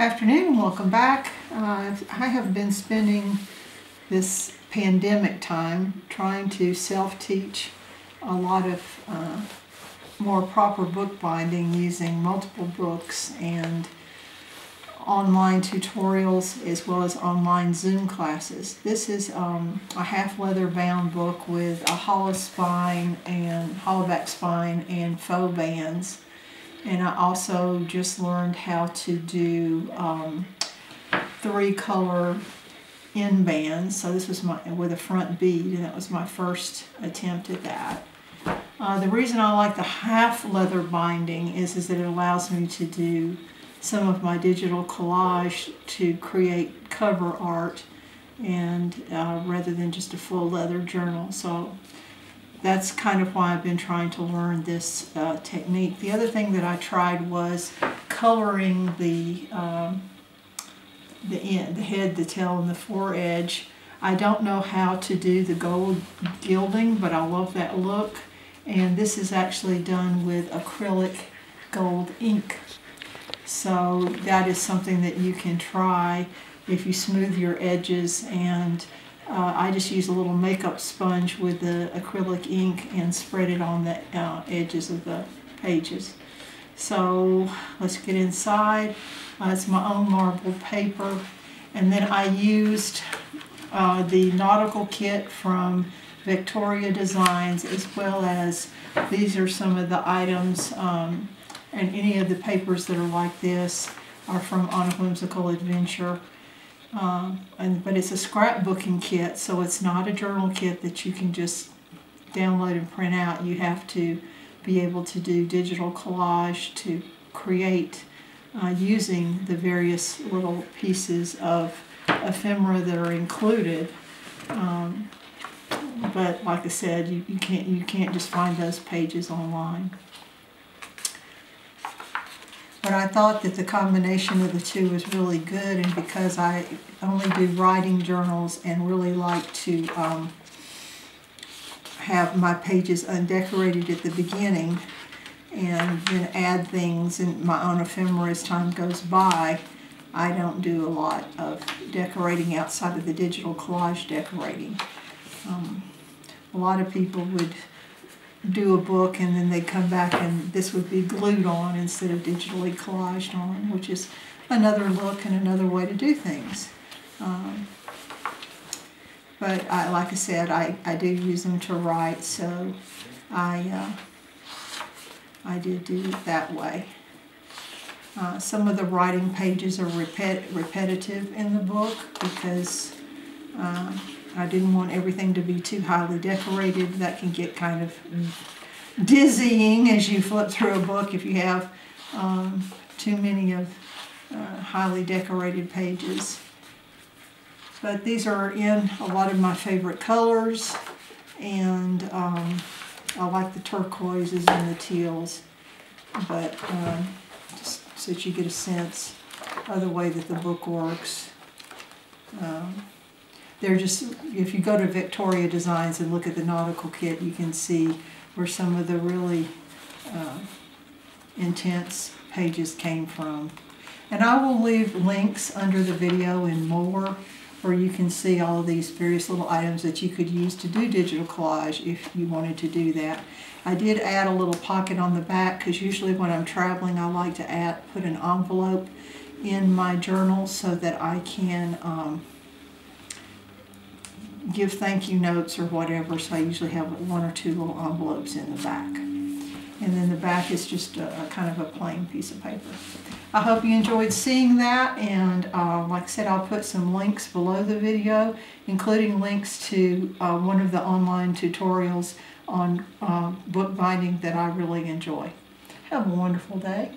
Afternoon and welcome back. I have been spending this pandemic time trying to self-teach a lot of more proper bookbinding using multiple books and online tutorials as well as online Zoom classes. This is a half leather bound book with a hollow spine and hollowback spine and faux bands. And I also just learned how to do 3-color end bands. So this was with a front bead, and that was my first attempt at that. The reason I like the half leather binding is that it allows me to do some of my digital collage to create cover art, and rather than just a full leather journal. So that's kind of why I've been trying to learn this technique. The other thing that I tried was coloring the head, the tail, and the foredge. I don't know how to do the gold gilding, but I love that look. And this is actually done with acrylic gold ink. So that is something that you can try if you smooth your edges. And I just use a little makeup sponge with the acrylic ink and spread it on the edges of the pages. So let's get inside. It's my own marbled paper. And then I used the Nautical kit from Vectoria Designs, as well as these are some of the items, and any of the papers that are like this are from On a Whimsical Adventure. But it's a scrapbooking kit, so it's not a journal kit that you can just download and print out. You have to be able to do digital collage to create using the various little pieces of ephemera that are included. But like I said, you can't just find those pages online. But I thought that the combination of the two was really good, and because I only do writing journals and really like to have my pages undecorated at the beginning and then add things in my own ephemera as time goes by, I don't do a lot of decorating outside of the digital collage decorating. A lot of people would do a book and then they'd come back and this would be glued on instead of digitally collaged on, which is another look and another way to do things. But like I said, I do use them to write, so I did do it that way. Some of the writing pages are repetitive in the book because I didn't want everything to be too highly decorated. That can get kind of dizzying as you flip through a book if you have too many of highly decorated pages. But these are in a lot of my favorite colors, and I like the turquoises and the teals, but just so that you get a sense of the way that the book works. They're just, if you go to Vectoria Designs and look at the Nautical kit, you can see where some of the really intense pages came from. And I will leave links under the video and more where you can see all of these various little items that you could use to do digital collage if you wanted to do that. I did add a little pocket on the back because usually when I'm traveling I like to put an envelope in my journal so that I can give thank you notes or whatever, so I usually have 1 or 2 little envelopes in the back. And then the back is just a kind of a plain piece of paper. I hope you enjoyed seeing that, and like I said, I'll put some links below the video, including links to one of the online tutorials on bookbinding that I really enjoy. Have a wonderful day.